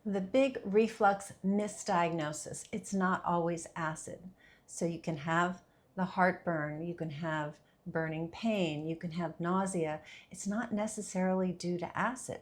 The big reflux misdiagnosis, it's not always acid. So you can have the heartburn, you can have burning pain, you can have nausea. It's not necessarily due to acid.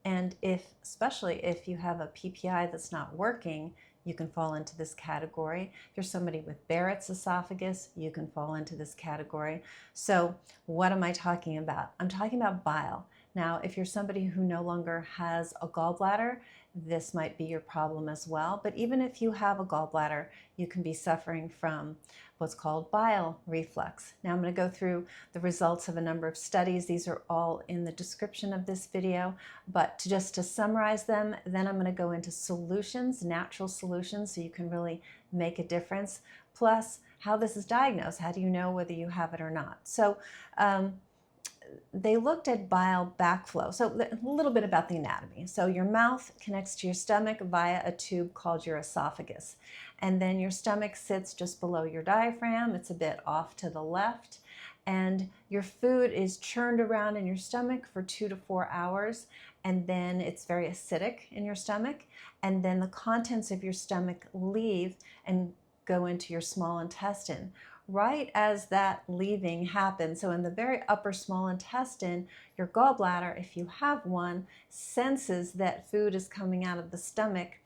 And especially if you have a PPI that's not working, you can fall into this category. If you're somebody with Barrett's esophagus, you can fall into this category. So what am I talking about? I'm talking about bile. Now, if you're somebody who no longer has a gallbladder, this might be your problem as well. But even if you have a gallbladder, you can be suffering from what's called bile reflux. Now I'm going to go through the results of a number of studies. These are all in the description of this video, but just to summarize them, then I'm going to go into solutions, natural solutions, so you can really make a difference, plus how this is diagnosed. How do you know whether you have it or not? So they looked at bile backflow. So a little bit about the anatomy. So your mouth connects to your stomach via a tube called your esophagus. And then your stomach sits just below your diaphragm. It's a bit off to the left. And your food is churned around in your stomach for 2 to 4 hours. And then it's very acidic in your stomach. And then the contents of your stomach leave and go into your small intestine. Right as that leaving happens, so in the very upper small intestine, your gallbladder, if you have one, senses that food is coming out of the stomach,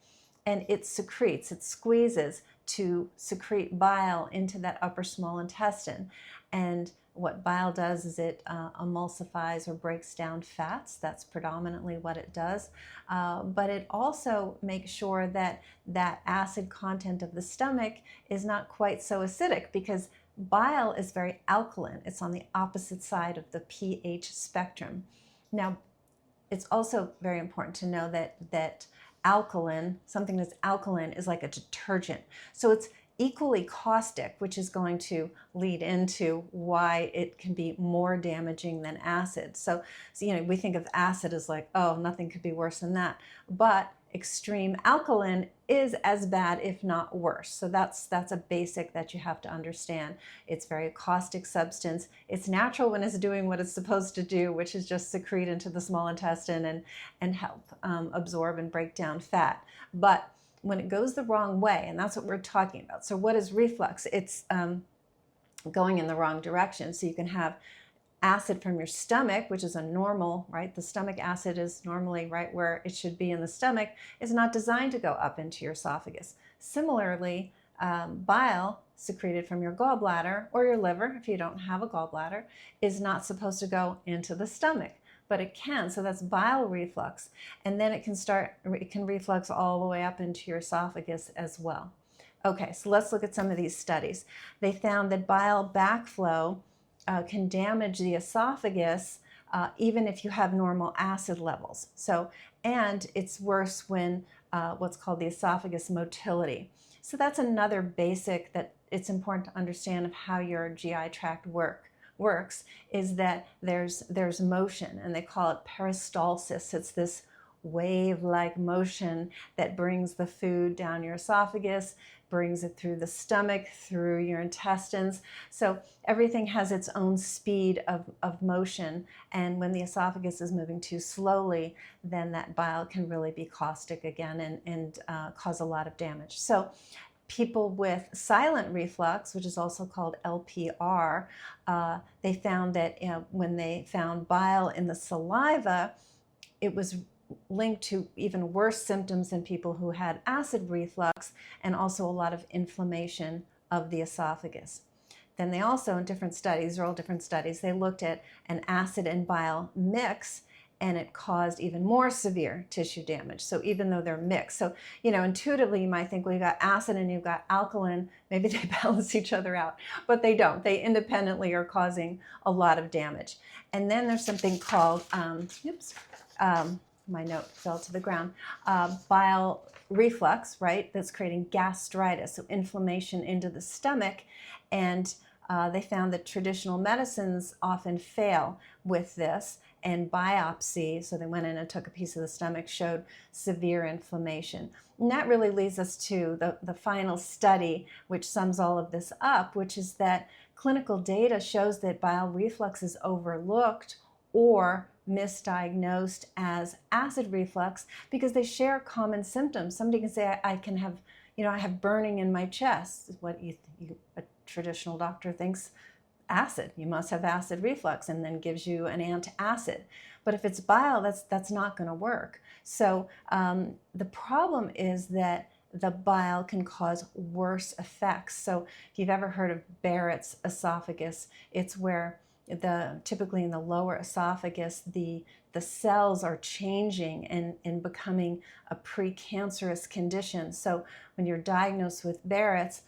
and it secretes, it squeezes to secrete bile into that upper small intestine. And what bile does is it emulsifies or breaks down fats. That's predominantly what it does. But it also makes sure that that acid content of the stomach is not quite so acidic, because bile is very alkaline. It's on the opposite side of the pH spectrum. Now, it's also very important to know that alkaline, something that's alkaline, is like a detergent. So it's equally caustic, which is going to lead into why it can be more damaging than acid. So we think of acid as like, oh, nothing could be worse than that. But extreme alkaline is as bad, if not worse. So that's a basic that you have to understand. It's very caustic substance. It's natural when it's doing what it's supposed to do, which is just secrete into the small intestine and help absorb and break down fat. But when it goes the wrong way, and that's what we're talking about. So what is reflux? It's going in the wrong direction. So you can have acid from your stomach, which is a normal, right? The stomach acid is normally right where it should be in the stomach. It's not designed to go up into your esophagus. Similarly, bile secreted from your gallbladder or your liver, if you don't have a gallbladder, is not supposed to go into the stomach, but it can. So that's bile reflux. And then it can reflux all the way up into your esophagus as well. Okay, so let's look at some of these studies. They found that bile backflow can damage the esophagus even if you have normal acid levels. And it's worse when what's called the esophagus motility. So that's another basic that it's important to understand of how your GI tract works, is that there's motion, and they call it peristalsis. It's this wave-like motion that brings the food down your esophagus, brings it through the stomach, through your intestines. So everything has its own speed of motion, and when the esophagus is moving too slowly, then that bile can really be caustic again and cause a lot of damage. So people with silent reflux, which is also called LPR, they found that when they found bile in the saliva, it was linked to even worse symptoms in people who had acid reflux, and also a lot of inflammation of the esophagus. Then they also, in different studies, they're all different studies, they looked at an acid and bile mix, and it caused even more severe tissue damage. So even though they're mixed, so intuitively you might think, well, you got acid and you've got alkaline, maybe they balance each other out, but they don't. They independently are causing a lot of damage. And then there's something called, my note fell to the ground, bile reflux, right? That's creating gastritis, so inflammation into the stomach. And they found that traditional medicines often fail with this, and biopsy, so they went in and took a piece of the stomach, showed severe inflammation. And that really leads us to the final study, which sums all of this up, which is that clinical data shows that bile reflux is overlooked or misdiagnosed as acid reflux because they share common symptoms. Somebody can say, I can have, I have burning in my chest. What a traditional doctor thinks acid. You must have acid reflux, and then gives you an antacid. But if it's bile, that's not going to work. So the problem is that the bile can cause worse effects. So if you've ever heard of Barrett's esophagus, it's where typically in the lower esophagus, the cells are changing and becoming a precancerous condition. So when you're diagnosed with Barrett's,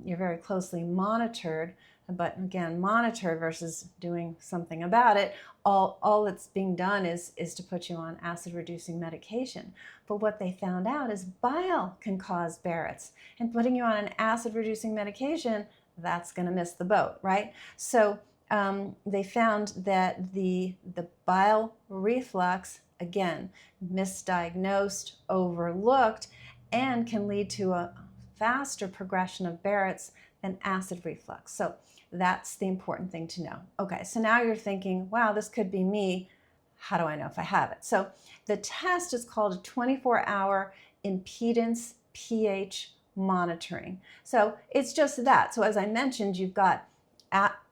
you're very closely monitored. But again, monitored versus doing something about it, all that's being done is to put you on acid-reducing medication. But what they found out is bile can cause Barrett's, and putting you on an acid-reducing medication, that's going to miss the boat, right? So they found that the bile reflux, again, misdiagnosed, overlooked, and can lead to a faster progression of Barrett's than acid reflux. So that's the important thing to know. Okay, so now you're thinking, wow, this could be me. How do I know if I have it? So the test is called a 24-hour impedance pH monitoring. So it's just that. So as I mentioned, you've got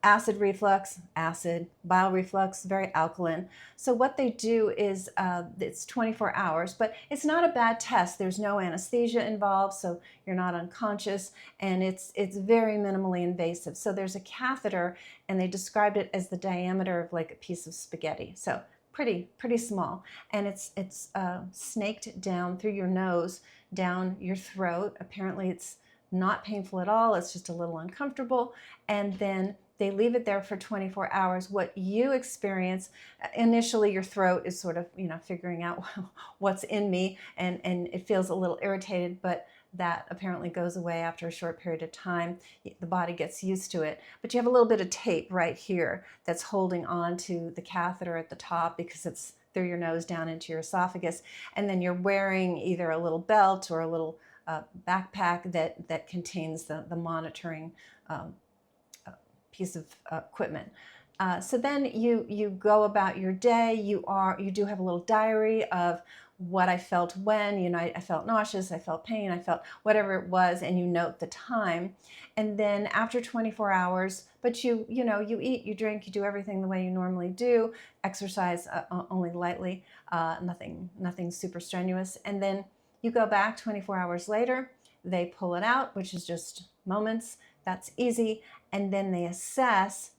acid reflux, acid, bile reflux, very alkaline. So what they do is it's 24 hours, but it's not a bad test. There's no anesthesia involved, so you're not unconscious, and it's very minimally invasive. So there's a catheter, and they described it as the diameter of like a piece of spaghetti. So pretty small, and it's snaked down through your nose, down your throat. Apparently it's not painful at all. It's just a little uncomfortable. And then they leave it there for 24 hours. What you experience, initially your throat is sort of, figuring out what's in me, and it feels a little irritated, but that apparently goes away after a short period of time. The body gets used to it. But you have a little bit of tape right here that's holding on to the catheter at the top because it's through your nose down into your esophagus. And then you're wearing either a little belt or a little backpack that contains the monitoring piece of equipment. So then you go about your day. You do have a little diary of what I felt when, I felt nauseous, I felt pain, I felt whatever it was, and you note the time. And then after 24 hours, but you eat, you drink, you do everything the way you normally do, exercise only lightly, nothing super strenuous. And then you go back 24 hours later, they pull it out, which is just moments. That's easy. And then they assess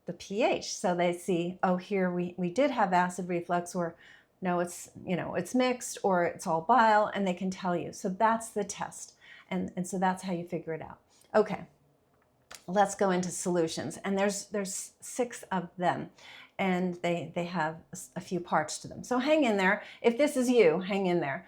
the pH. So they see, oh, here we did have acid reflux, or no, it's mixed, or it's all bile, and they can tell you. So that's the test. And so that's how you figure it out. Okay, let's go into solutions. And there's 6 of them. And they have a few parts to them. So hang in there. If this is you, hang in there.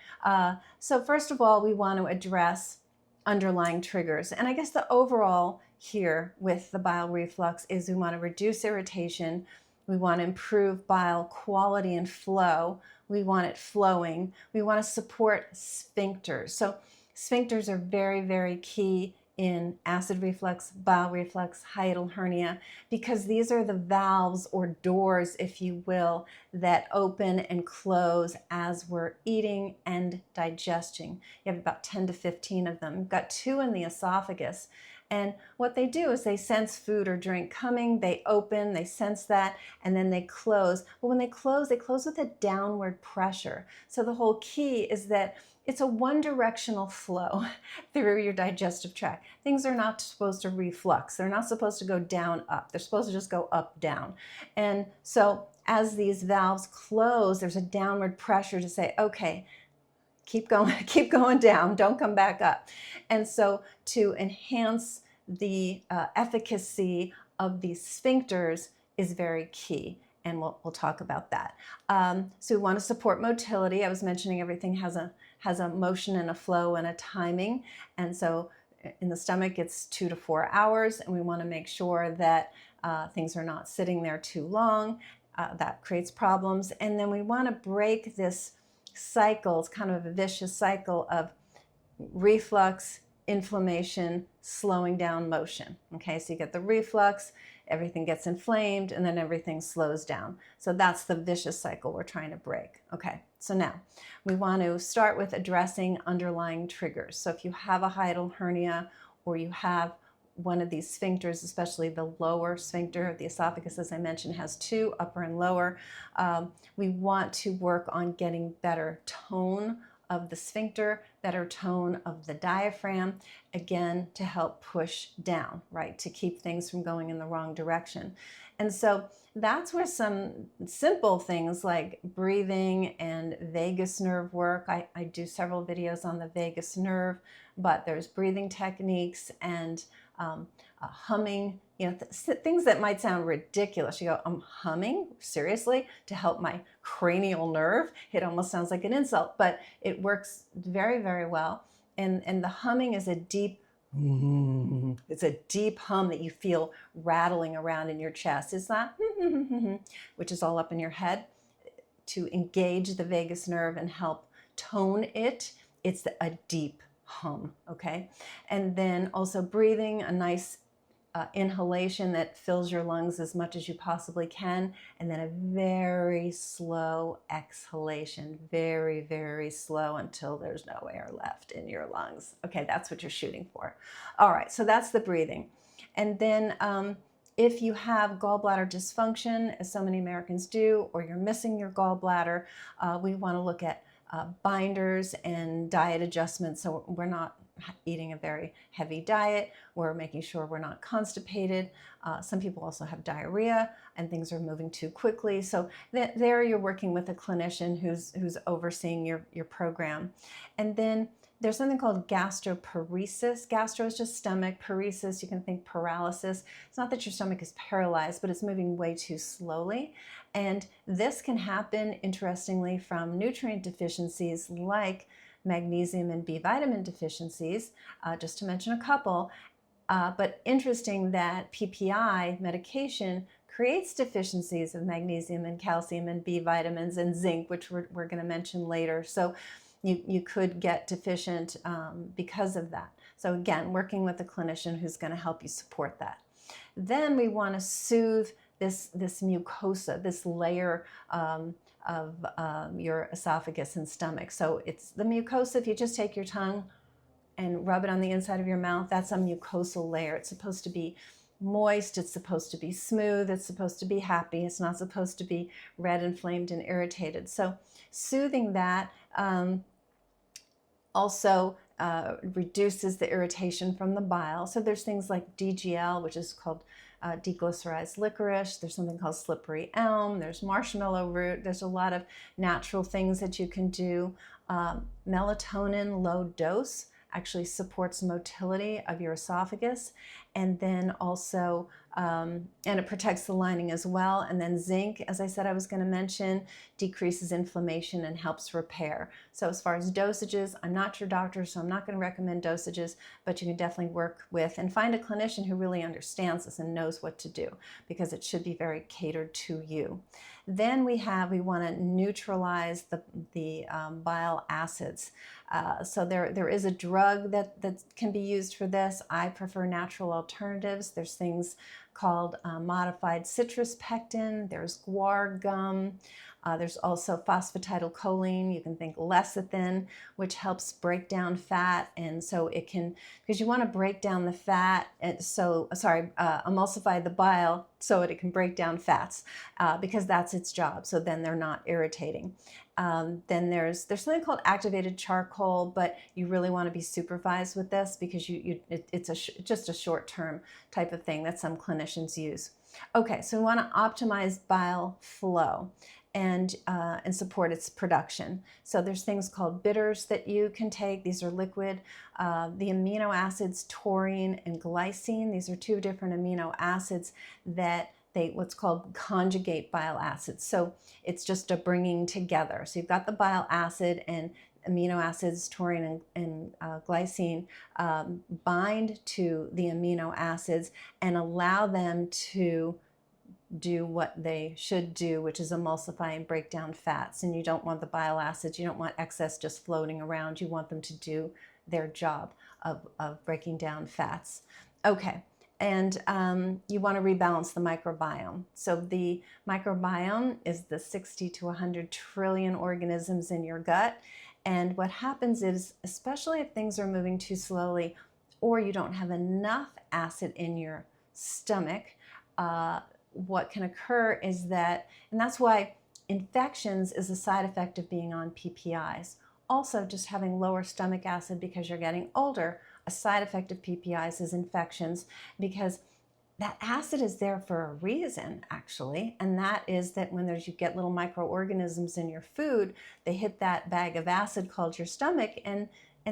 So first of all, we want to address underlying triggers. And I guess the overall here with the bile reflux is we want to reduce irritation. We want to improve bile quality and flow. We want it flowing. We want to support sphincters. So sphincters are very, very key in acid reflux, bile reflux, hiatal hernia, because these are the valves or doors, if you will, that open and close as we're eating and digesting. You have about 10 to 15 of them. You've got 2 in the esophagus. And what they do is they sense food or drink coming, they open, they sense that, and then they close. But when they close with a downward pressure. So the whole key is that it's a one-directional flow through your digestive tract. Things are not supposed to reflux. They're not supposed to go down, up. They're supposed to just go up, down. And so as these valves close, there's a downward pressure to say, okay, keep going down, don't come back up. And so to enhance the efficacy of these sphincters is very key. And we'll talk about that. So we want to support motility. I was mentioning everything has a motion and a flow and a timing. And so in the stomach, it's 2 to 4 hours. And we want to make sure that things are not sitting there too long. That creates problems. And then we want to break this cycle. It's kind of a vicious cycle of reflux, inflammation, slowing down motion. Okay, so you get the reflux, everything gets inflamed, and then everything slows down. So that's the vicious cycle we're trying to break. Okay, so now we want to start with addressing underlying triggers. So if you have a hiatal hernia, or you have one of these sphincters, especially the lower sphincter, the esophagus, as I mentioned, has two, upper and lower. We want to work on getting better tone of the sphincter, better tone of the diaphragm, again, to help push down, right, to keep things from going in the wrong direction. And so that's where some simple things like breathing and vagus nerve work. I do several videos on the vagus nerve, but there's breathing techniques and humming, you know, things that might sound ridiculous. You go, I'm humming? Seriously? To help my cranial nerve? It almost sounds like an insult, but it works very, very well. And the humming is a deep, it's a deep hum that you feel rattling around in your chest. It's not, which is all up in your head. To engage the vagus nerve and help tone it, it's a deep hum, okay? And then also breathing, a nice inhalation that fills your lungs as much as you possibly can, and then a very slow exhalation, very, very slow until there's no air left in your lungs. Okay, that's what you're shooting for. All right, so that's the breathing. And then if you have gallbladder dysfunction, as so many Americans do, or you're missing your gallbladder, we want to look at binders and diet adjustments. So we're not eating a very heavy diet. We're making sure we're not constipated. Some people also have diarrhea and things are moving too quickly. So there you're working with a clinician who's overseeing your program. And then there's something called gastroparesis. Gastro is just stomach. Paresis, you can think paralysis. It's not that your stomach is paralyzed, but it's moving way too slowly. And this can happen, interestingly, from nutrient deficiencies like magnesium and B vitamin deficiencies, just to mention a couple. But interesting that PPI medication creates deficiencies of magnesium and calcium and B vitamins and zinc, which we're going to mention later. So you could get deficient because of that. So again, working with a clinician who's going to help you support that. Then we want to soothe this mucosa, this layer of your esophagus and stomach. So it's the mucosa. If you just take your tongue and rub it on the inside of your mouth, that's a mucosal layer. It's supposed to be moist, it's supposed to be smooth, it's supposed to be happy, it's not supposed to be red, inflamed, and irritated. So soothing that also reduces the irritation from the bile. So there's things like DGL, which is called deglycerized licorice. There's something called slippery elm. There's marshmallow root. There's a lot of natural things that you can do. Melatonin low dose actually supports motility of your esophagus, and then also and it protects the lining as well. And then zinc, as I said I was going to mention, decreases inflammation and helps repair. So as far as dosages, I'm not your doctor, so I'm not going to recommend dosages, but you can definitely work with and find a clinician who really understands this and knows what to do, because it should be very catered to you. Then we want to neutralize the bile acids. So there is a drug that can be used for this. I prefer natural alternatives. There's things called modified citrus pectin. There's guar gum. There's also phosphatidylcholine. You can think lecithin, which helps break down fat. And so it can, because you want to break down the fat, and so, emulsify the bile so that it can break down fats, because that's its job. So then they're not irritating. Then there's something called activated charcoal, but you really want to be supervised with this because it's just a short-term type of thing that some clinicians use. Okay, so we want to optimize bile flow and support its production. So there's things called bitters that you can take. These are liquid. The amino acids taurine and glycine, these are two different amino acids that what's called conjugate bile acids. So it's just a bringing together. So you've got the bile acid and amino acids, taurine and glycine, bind to the amino acids and allow them to do what they should do, which is emulsify and break down fats. And you don't want the bile acids, you don't want excess just floating around. You want them to do their job of breaking down fats. Okay. And you want to rebalance the microbiome. So the microbiome is the 60 to 100 trillion organisms in your gut. And what happens is, especially if things are moving too slowly or you don't have enough acid in your stomach, what can occur is that, and that's why infections is a side effect of being on PPIs. Also, just having lower stomach acid because you're getting older, a side effect of PPIs is infections, because that acid is there for a reason, actually, and that is that when you get little microorganisms in your food, they hit that bag of acid called your stomach, and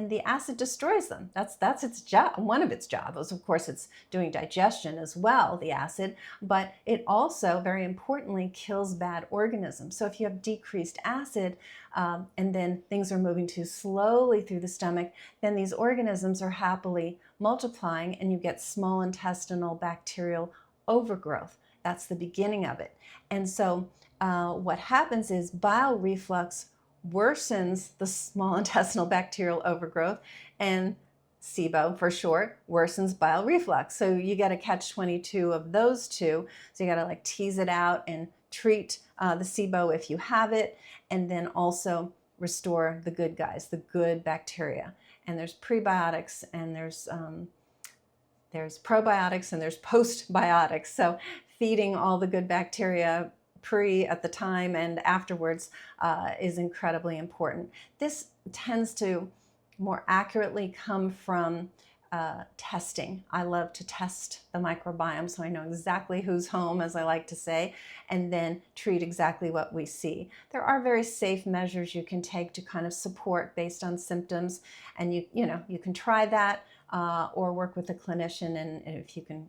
the acid destroys them. That's its job. One of its jobs, of course, it's doing digestion as well, the acid, but it also, very importantly, kills bad organisms. So if you have decreased acid and then things are moving too slowly through the stomach, then these organisms are happily multiplying and you get small intestinal bacterial overgrowth. That's the beginning of it. And so what happens is bile reflux worsens the small intestinal bacterial overgrowth, and SIBO for short worsens bile reflux. So you got to catch-22 of those two. So you got to like tease it out and treat the SIBO if you have it, and then also restore the good guys, the good bacteria. And there's prebiotics, and there's probiotics, and there's postbiotics. So feeding all the good bacteria at the time and afterwards is incredibly important. This tends to more accurately come from testing. I love to test the microbiome so I know exactly who's home, as I like to say, and then treat exactly what we see. There are very safe measures you can take to kind of support based on symptoms, and you can try that or work with a clinician, and if you can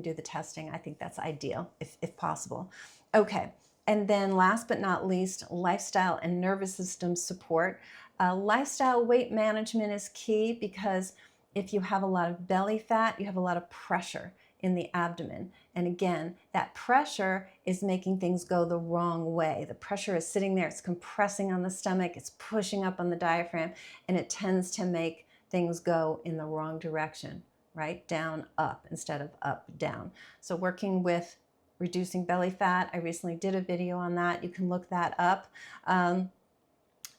do the testing, I think that's ideal if possible. Okay, and then last but not least, lifestyle and nervous system support. Lifestyle weight management is key, because if you have a lot of belly fat, you have a lot of pressure in the abdomen. And again, that pressure is making things go the wrong way. The pressure is sitting there, it's compressing on the stomach, it's pushing up on the diaphragm, and it tends to make things go in the wrong direction, right? Down, up, instead of up, down. So working with reducing belly fat, I recently did a video on that. You can look that up.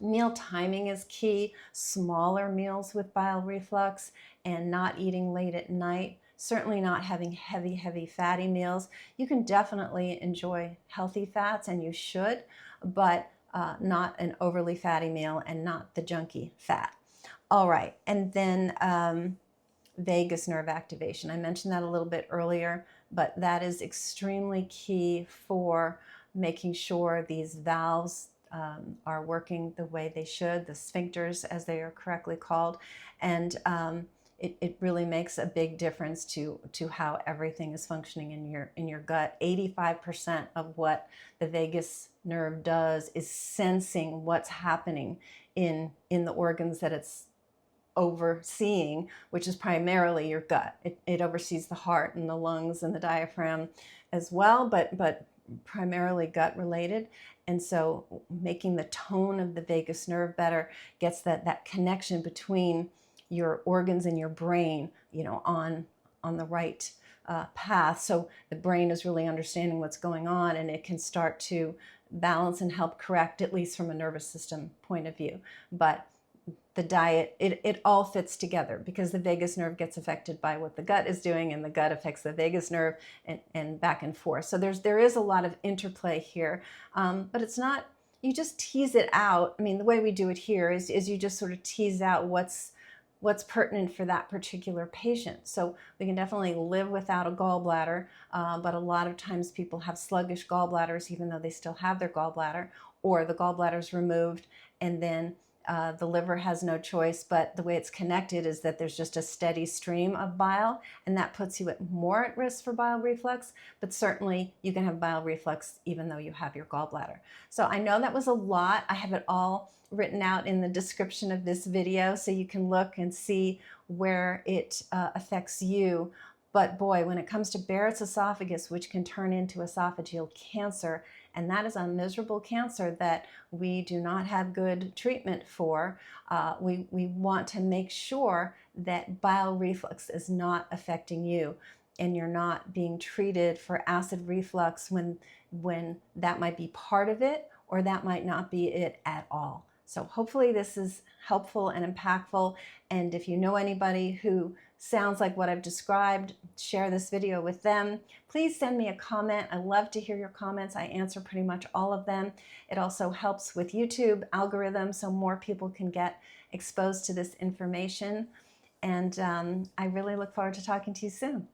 Meal timing is key. Smaller meals with bile reflux, and not eating late at night. Certainly not having heavy fatty meals. You can definitely enjoy healthy fats, and you should, but not an overly fatty meal and not the junky fat. All right, and then vagus nerve activation. I mentioned that a little bit earlier, but that is extremely key for making sure these valves are working the way they should, the sphincters as they are correctly called, and it really makes a big difference to how everything is functioning in your gut. 85% of what the vagus nerve does is sensing what's happening in the organs that it's overseeing, which is primarily your gut. It oversees the heart and the lungs and the diaphragm as well, but primarily gut related. And so making the tone of the vagus nerve better gets that connection between your organs and your brain, on the right path. So the brain is really understanding what's going on, and it can start to balance and help correct, at least from a nervous system point of view. But the diet, it all fits together, because the vagus nerve gets affected by what the gut is doing, and the gut affects the vagus nerve, and back and forth. So there is a lot of interplay here, but it's not, you just tease it out. I mean, the way we do it here is you just sort of tease out what's pertinent for that particular patient. So we can definitely live without a gallbladder, but a lot of times people have sluggish gallbladders even though they still have their gallbladder, or the gallbladder's removed and then the liver has no choice, but the way it's connected is that there's just a steady stream of bile, and that puts you more at risk for bile reflux, but certainly you can have bile reflux even though you have your gallbladder. So I know that was a lot. I have it all written out in the description of this video, so you can look and see where it affects you. But boy, when it comes to Barrett's esophagus, which can turn into esophageal cancer, and that is a miserable cancer that we do not have good treatment for, we want to make sure that bile reflux is not affecting you. and you're not being treated for acid reflux when that might be part of it, or that might not be it at all. So hopefully this is helpful and impactful. And if you know anybody who sounds like what I've described, share this video with them. Please send me a comment. I love to hear your comments. I answer pretty much all of them. It also helps with YouTube algorithm so more people can get exposed to this information. And I really look forward to talking to you soon.